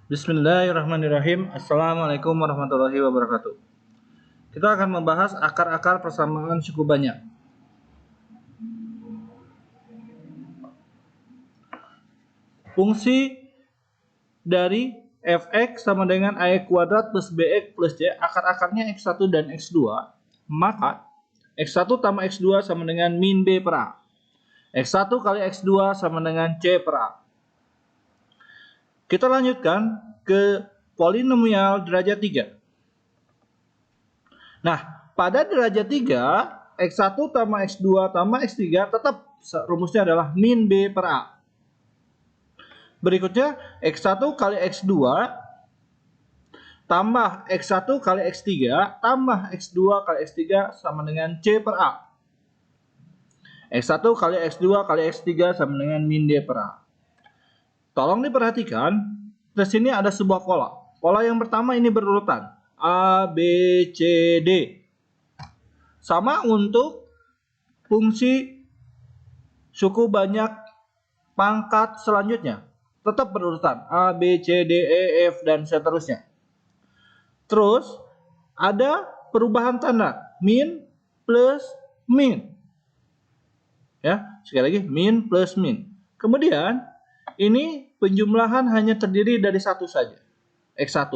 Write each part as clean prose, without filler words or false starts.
Bismillahirrahmanirrahim. Assalamualaikum warahmatullahi wabarakatuh. Kita akan membahas akar-akar persamaan suku banyak. Fungsi dari fx sama dengan ax kuadrat plus bx plus c, akar-akarnya x1 dan x2, maka x1 tambah x2 sama dengan min b per a. x1 kali x2 sama dengan c per a. Kita lanjutkan ke polinomial derajat 3. Nah, pada derajat 3, x1 tambah x2 tambah x3 tetap rumusnya adalah min b per a. Berikutnya, x1 kali x2 tambah x1 kali x3 tambah x2 kali x3 sama dengan c per a. x1 kali x2 kali x3 sama dengan min d per a. Tolong diperhatikan, di sini ada sebuah pola. Pola yang pertama ini berurutan A, B, C, D. Sama untuk fungsi suku banyak pangkat selanjutnya. Tetap berurutan A, B, C, D, E, F, dan seterusnya. Terus ada perubahan tanda min plus min. Ya, sekali lagi min plus min. Kemudian ini penjumlahan hanya terdiri dari satu saja, x1.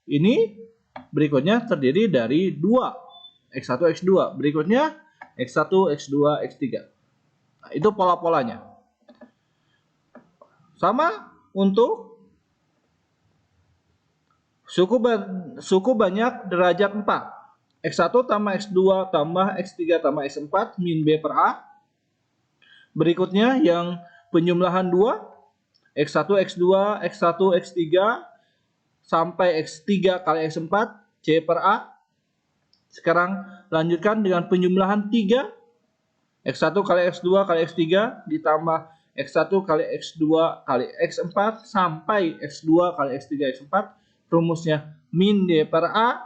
Ini berikutnya terdiri dari 2, x1, x2. Berikutnya x1, x2, x3. Nah, itu pola-polanya. Sama untuk suku banyak derajat 4. x1 tambah x2 tambah x3 tambah x4 min b per a. Berikutnya yang penjumlahan 2, x1, x2, x1, x3 sampai x3 kali x4 c per a. Sekarang lanjutkan dengan penjumlahan 3, x1 kali x2 kali x3 ditambah x1 kali x2 kali x4 sampai x2 kali x3 x4. Rumusnya min d per a.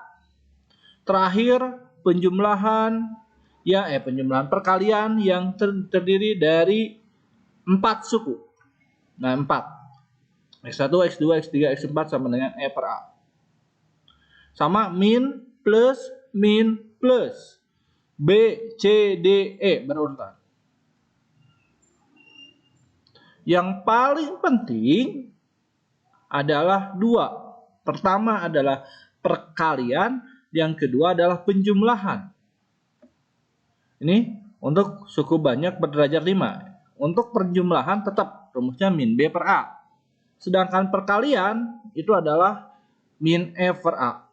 Terakhir penjumlahan perkalian yang terdiri dari 4 suku. Nah, 4. X1, X2, X3, X4 sama dengan E per A. Sama min plus B, C, D, E berurutan. Yang paling penting adalah 2. Pertama adalah perkalian, yang kedua adalah penjumlahan. Ini untuk suku banyak berderajat 5. Untuk penjumlahan tetap rumusnya min B per A. Sedangkan perkalian itu adalah min E per A.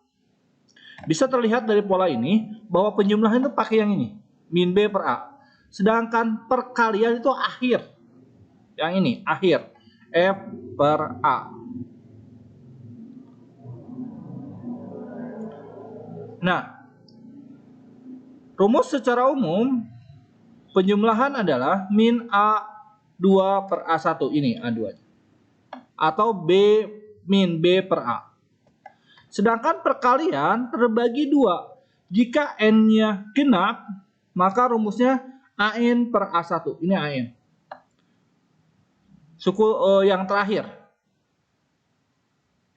Bisa terlihat dari pola ini bahwa penjumlahan itu pakai yang ini, min B per A. Sedangkan perkalian itu akhir. Yang ini, akhir. F per A. Nah, rumus secara umum penjumlahan adalah min A2 per A1. Ini A2. Atau B min B per A. Sedangkan perkalian terbagi 2. Jika N-nya genap, maka rumusnya AN per A1. Ini AN. Suku yang terakhir.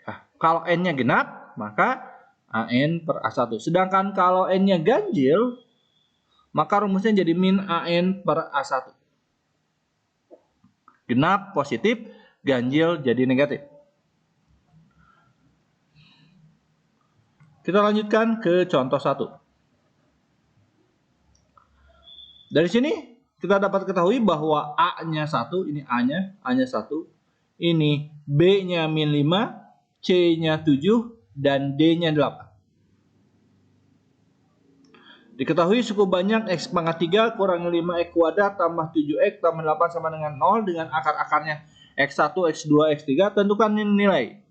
Nah, kalau N-nya genap, maka AN per A1. Sedangkan kalau N-nya ganjil, maka rumusnya jadi min AN per A1. Genap positif, ganjil jadi negatif. Kita lanjutkan ke contoh 1. Dari sini kita dapat ketahui bahwa A-nya 1, ini A-nya 1. Ini B-nya min 5, C-nya 7, dan D-nya 8. Diketahui suku banyak x pangkat 3 kurang 5x kuadrat tambah 7x tambah 8 sama dengan 0 dengan akar-akarnya x1, x2, x3. Tentukan nilai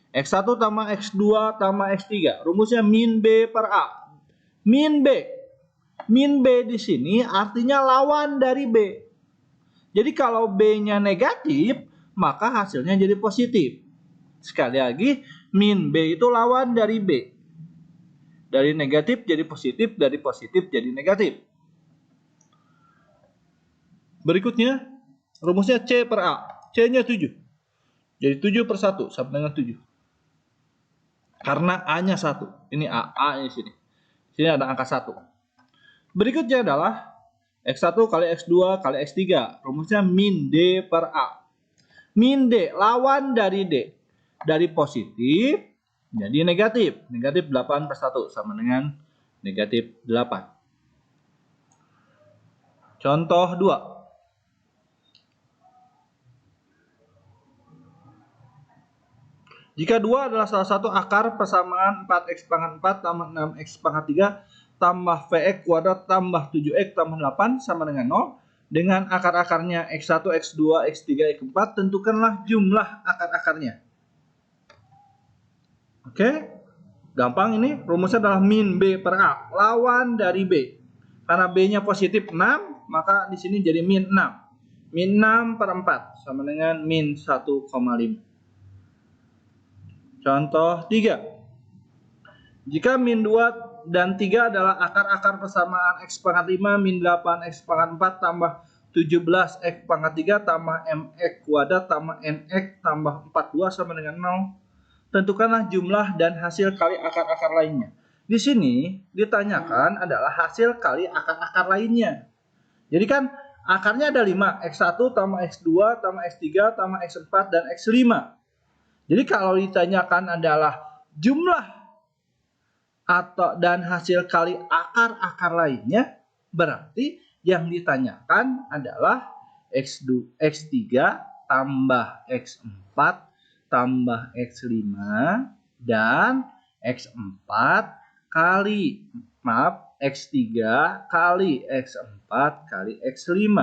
x1 tambah x2 tambah x3. Rumusnya min B per A. Min B di sini artinya lawan dari B. Jadi kalau B-nya negatif, maka hasilnya jadi positif. Sekali lagi, min B itu lawan dari B. Dari negatif jadi positif, dari positif jadi negatif. Berikutnya, rumusnya C per A. C-nya 7. Jadi 7/1 sama dengan 7. Karena A-nya 1. Ini A di sini. Sini ada angka 1. Berikutnya adalah X1 kali X2 kali X3. Rumusnya min D per A. Min D, lawan dari D. Dari positif jadi negatif. Negatif 8/1 sama dengan negatif 8. Contoh 2. Jika 2 adalah salah satu akar persamaan 4x pangkat 4 tambah 6x pangkat 3 tambah Vx kuadrat tambah 7x tambah 8 sama dengan 0. Dengan akar-akarnya x1, x2, x3, x4, tentukanlah jumlah akar-akarnya. Oke, gampang ini. Rumusnya adalah min B per A, lawan dari B. Karena B-nya positif 6, maka di sini jadi min 6. Min 6/4 sama dengan min 1,5. Contoh 3. Jika min 2 dan 3 adalah akar-akar persamaan x pangkat 5 min 8x pangkat 4 tambah 17x pangkat 3 tambah mx kuadrat tambah nx tambah 42 sama dengan 0. Tentukanlah jumlah dan hasil kali akar-akar lainnya. Di sini ditanyakan adalah hasil kali akar-akar lainnya. Jadi kan akarnya ada 5, x1 tambah x2 tambah x3 tambah x4 dan x5. Jadi kalau ditanyakan adalah jumlah atau dan hasil kali akar-akar lainnya, berarti yang ditanyakan adalah x3 tambah x4 tambah x5 dan x4 kali x3 kali x4 kali x5.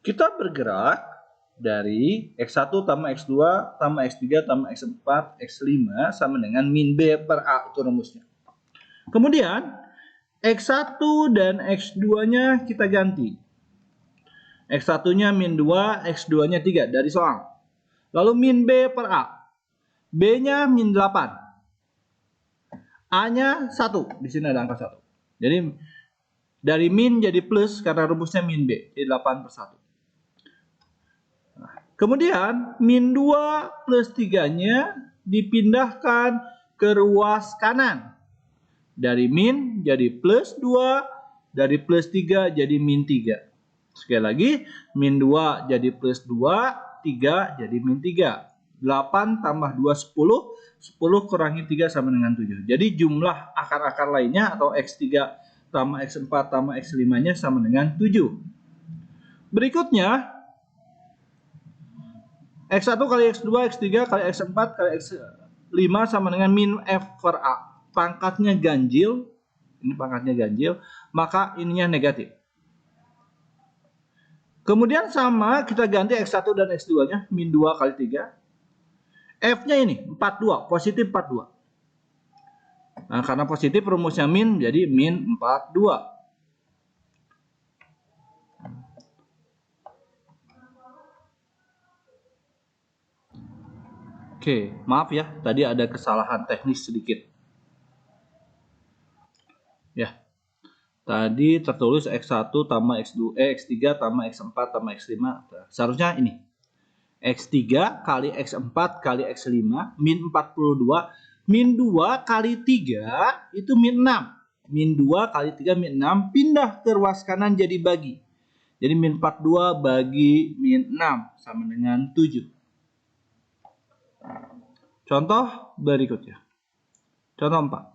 Kita bergerak dari X1 tambah X2 tambah X3 tambah X4 X5 sama dengan min B per A, itu rumusnya. Kemudian X1 dan X2-nya kita ganti. X1-nya min 2, X2-nya 3 dari soal. Lalu min B per A. B-nya min 8. A-nya 1. Di sini ada angka 1. Jadi dari min jadi plus karena rumusnya min B. Jadi 8/1. Kemudian min 2 plus 3-nya dipindahkan ke ruas kanan. Dari min jadi plus 2, dari plus 3 jadi min 3. Sekali lagi, min 2 jadi plus 2, 3 jadi min 3. 8 tambah 2, 10. 10 kurangi 3 sama dengan 7. Jadi jumlah akar-akar lainnya atau X3 tambah X4 tambah X5-nya sama dengan 7. Berikutnya, X1 kali X2, X3 kali X4 kali X5 sama dengan min F per A. Pangkatnya ganjil, ini pangkatnya ganjil, maka ininya negatif. Kemudian sama kita ganti X1 dan X2-nya, min 2 kali 3. F-nya ini 42, positif 42. Nah, karena positif rumusnya min, jadi min 42. Oke, maaf ya, tadi ada kesalahan teknis sedikit. Ya, tadi tertulis X1 tambah X2, X3 tambah X4 tambah X5. Seharusnya ini. X3 kali X4 kali X5 min 42. Min 2 kali 3 itu min 6. Min 2 kali 3 min 6. Pindah ke ruas kanan jadi bagi. Jadi min 42 bagi min 6 sama dengan 7. Contoh berikutnya. Contoh 4.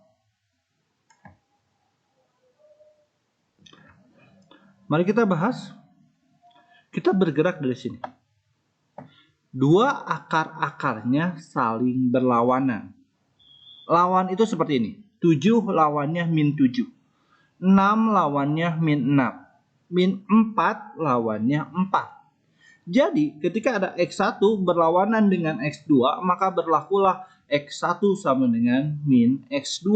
Mari kita bahas. Kita bergerak dari sini. Dua akar-akarnya saling berlawanan. Lawan itu seperti ini. 7 lawannya min 7. 6 lawannya min 6. Min 4 lawannya 4. Jadi ketika ada X1 berlawanan dengan X2, maka berlakulah X1 sama dengan min X2.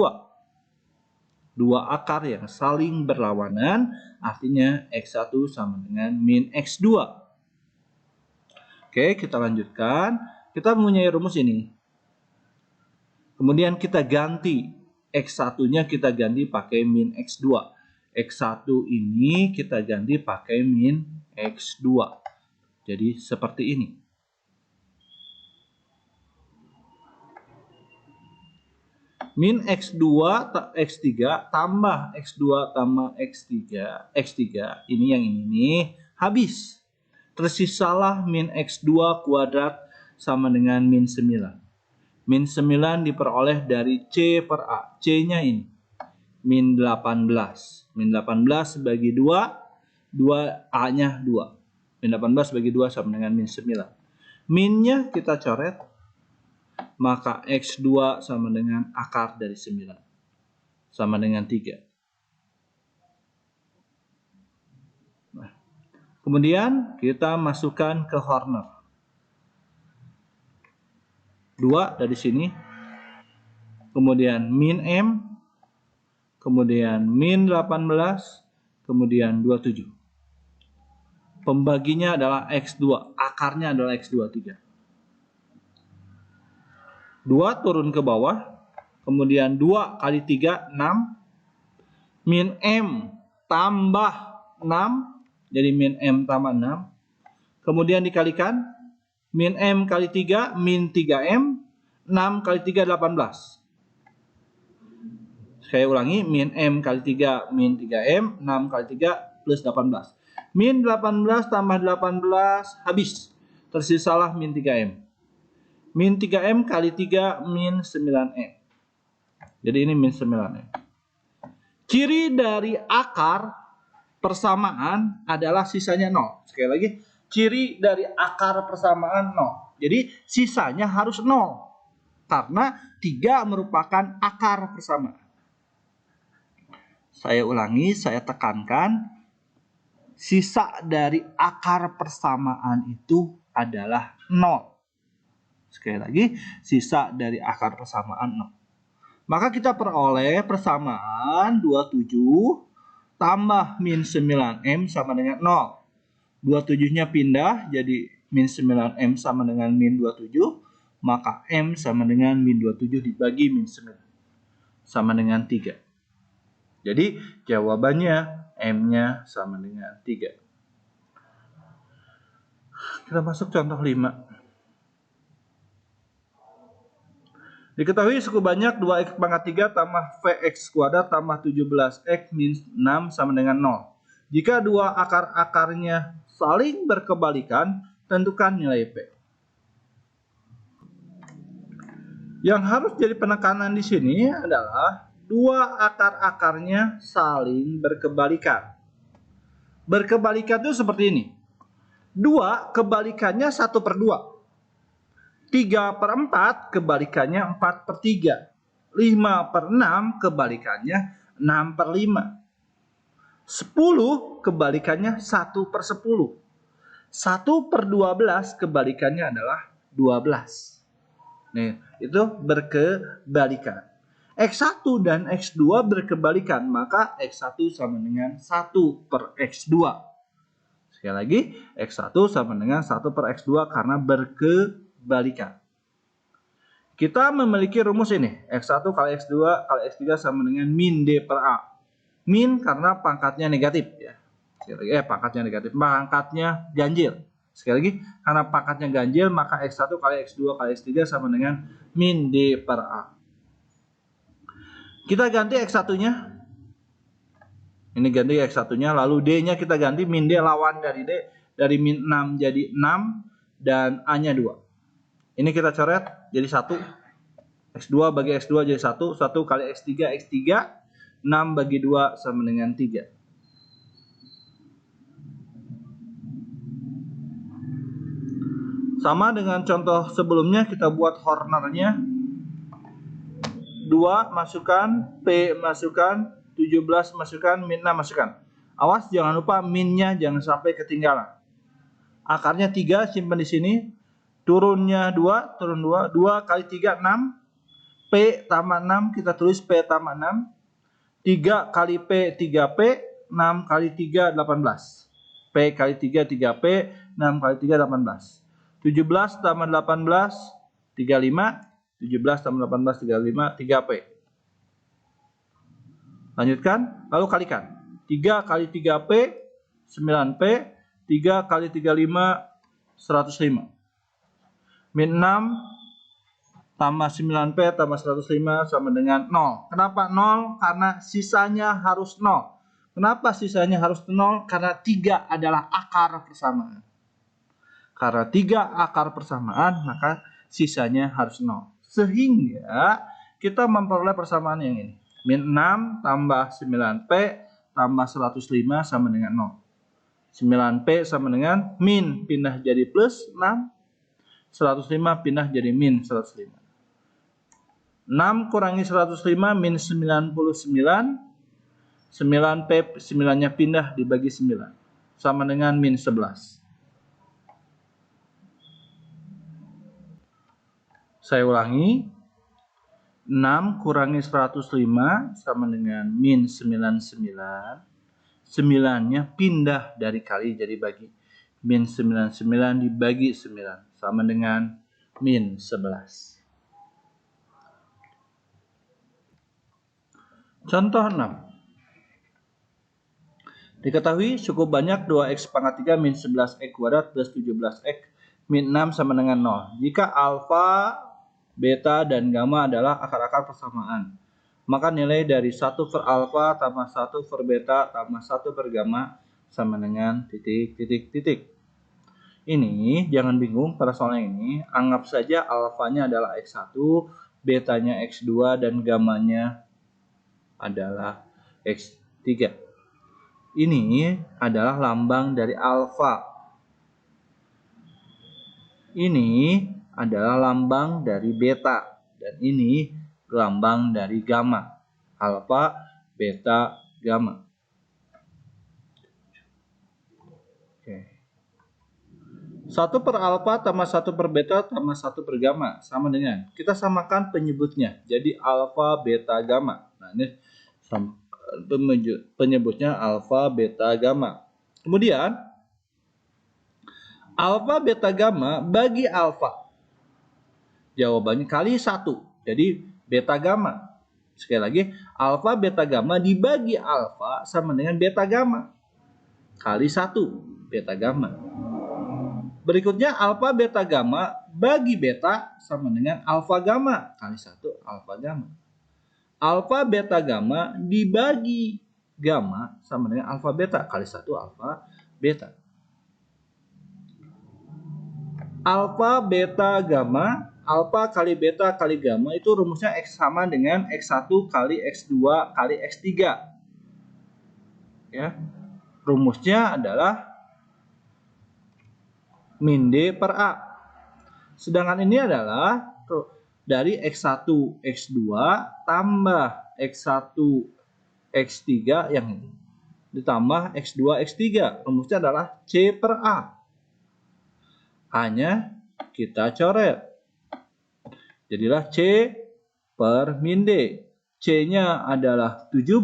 Dua akar yang saling berlawanan, artinya X1 sama dengan min X2. Oke, kita lanjutkan. Kita mempunyai rumus ini. Kemudian kita ganti. X1-nya kita ganti pakai min X2. X1 ini kita ganti pakai min X2. Jadi seperti ini. Min X2 X3 tambah X2 tambah X3 ini yang ini nih habis. Tersisalah min X2 kuadrat sama dengan min 9. Min 9 diperoleh dari C per A. C-nya ini min 18. Min 18 bagi 2, 2A-nya 2. Min 18 bagi 2 sama dengan min 9. Minnya kita coret, maka X2 sama dengan akar dari 9. Sama dengan 3. Nah, kemudian kita masukkan ke Horner. 2 dari sini. Kemudian min M. Kemudian min 18. Kemudian 27. Pembaginya adalah X2. Akarnya adalah X2, 3. 2 turun ke bawah. Kemudian 2 kali 3, 6. Min M tambah 6. Jadi min M tambah 6. Kemudian dikalikan. Min M kali 3, min 3M. 6 kali 3, 18. Saya ulangi. Min M kali 3, min 3M. 6 kali 3, plus 18. Min 18 tambah 18 habis. Tersisalah min 3M. Min 3M kali 3, min 9M. Jadi ini min 9M. Ciri dari akar persamaan adalah sisanya 0. Sekali lagi, ciri dari akar persamaan 0. Jadi sisanya harus 0. Karena 3 merupakan akar persamaan. Saya ulangi, saya tekankan. Sisa dari akar persamaan itu adalah 0. Sekali lagi, sisa dari akar persamaan 0. Maka kita peroleh persamaan 27 tambah min 9M sama dengan 0. 27-nya pindah jadi min 9M sama dengan min 27. Maka M sama dengan min 27 dibagi min 9. Sama dengan 3. Jadi jawabannya M-nya sama dengan 3. Kita masuk contoh 5. Diketahui suku banyak 2x pangkat 3 tambah Vx kuadrat tambah 17x min 6 sama dengan 0. Jika dua akar-akarnya saling berkebalikan, tentukan nilai P. Yang harus jadi penekanan di sini adalah dua akar-akarnya saling berkebalikan. Berkebalikan itu seperti ini. 2 kebalikannya 1/2. 3/4 kebalikannya 4/3. 5/6 kebalikannya 6/5. 10 kebalikannya 1/10. 1/12 kebalikannya adalah 12. Nih, itu berkebalikan. X1 dan X2 berkebalikan, maka X1 sama dengan 1/X2. Sekali lagi, X1 sama dengan 1/X2 karena berkebalikan. Kita memiliki rumus ini. X1 kali X2 kali X3 sama dengan min D per A. Min karena pangkatnya negatif. Ya. Sekali lagi, pangkatnya negatif. Pangkatnya ganjil. Sekali lagi, karena pangkatnya ganjil, maka X1 kali X2 kali X3 sama dengan min D per A. Kita ganti X1-nya. Ini ganti X1-nya, lalu D-nya kita ganti, min D lawan dari D. Dari min 6 jadi 6, dan A-nya 2. Ini kita coret, jadi 1. X2 bagi X2 jadi 1. 1 kali X3, X3. 6 bagi 2 sama dengan 3. Sama dengan contoh sebelumnya, kita buat Hornernya. 2 masukkan, P masukkan, 17 masukkan, min 6 masukkan. Awas jangan lupa minnya jangan sampai ketinggalan. Akarnya 3 simpan di sini. Turunnya 2, turun 2. 2 kali 3 6. P tambah 6 kita tulis P tambah 6. 3 kali P 3P. 6 kali 3 18. P kali 3 3P. 6 kali 3 18. 17 tambah 18 35. 17 tambah 18 35 3P. Lanjutkan, lalu kalikan. 3 kali 3P 9P. 3 kali 35 105. Min 6 tambah 9P tambah 105 sama dengan 0. Kenapa 0? Karena sisanya harus 0. Kenapa sisanya harus 0? Karena 3 adalah akar persamaan. Karena 3 akar persamaan, maka sisanya harus 0. Sehingga kita memperoleh persamaan yang ini. Min 6 tambah 9P tambah 105 sama dengan 0. 9P sama dengan min pindah jadi plus 6. 105 pindah jadi min 105. 6 kurangi 105 min 99. 9P 9-nya pindah dibagi 9. Sama dengan min 11. Saya ulangi. 6 kurangi 105 sama dengan min 99. 9-nya pindah dari kali jadi bagi. Min 99 dibagi 9. Sama dengan min 11. Contoh 6. Diketahui cukup banyak 2x pangkat 3 min 11x kuadrat plus 17x min 6 sama dengan 0. Jika alfa, beta, dan gamma adalah akar-akar persamaan, maka nilai dari 1 per alfa tambah 1 per beta tambah 1 per gamma sama dengan titik. Ini jangan bingung pada soalnya ini. Anggap saja alfanya adalah x1, betanya x2, dan gammanya adalah x3. Ini adalah lambang dari alfa. Ini adalah lambang dari beta. Dan ini lambang dari gamma. Alfa, beta, gamma. Oke. 1 per alfa tambah 1 per beta tambah 1 per gamma sama dengan, kita samakan penyebutnya jadi alfa, beta, gamma. Nah, ini penyebutnya alfa, beta, gamma. Kemudian alfa, beta, gamma bagi alfa, jawabannya kali 1, jadi beta, gamma. Sekali lagi, alfa, beta, gamma dibagi alfa sama dengan beta, gamma kali 1, beta, gamma. Berikutnya alfa, beta, gamma bagi beta sama dengan alfa, gamma kali 1, alfa, gamma. Alfa, beta, gamma dibagi gamma sama dengan alfa, beta kali 1, alfa, beta. Alfa, beta, gamma, alfa kali beta kali gamma itu rumusnya X sama dengan X1 kali X2 kali X3. Ya. Rumusnya adalah min D per A. Sedangkan ini adalah dari X1, X2 tambah X1, X3 yang ini. Ditambah X2, X3. Rumusnya adalah C per A. Hanya kita coret. Jadilah C per min D. C-nya adalah 17.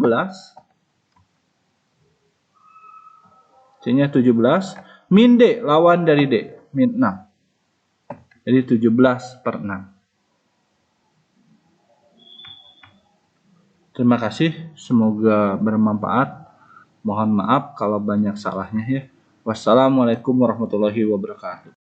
C-nya 17. Min D, lawan dari D, min 6. Jadi 17 per 6. Terima kasih, semoga bermanfaat. Mohon maaf kalau banyak salahnya ya. Wassalamualaikum warahmatullahi wabarakatuh.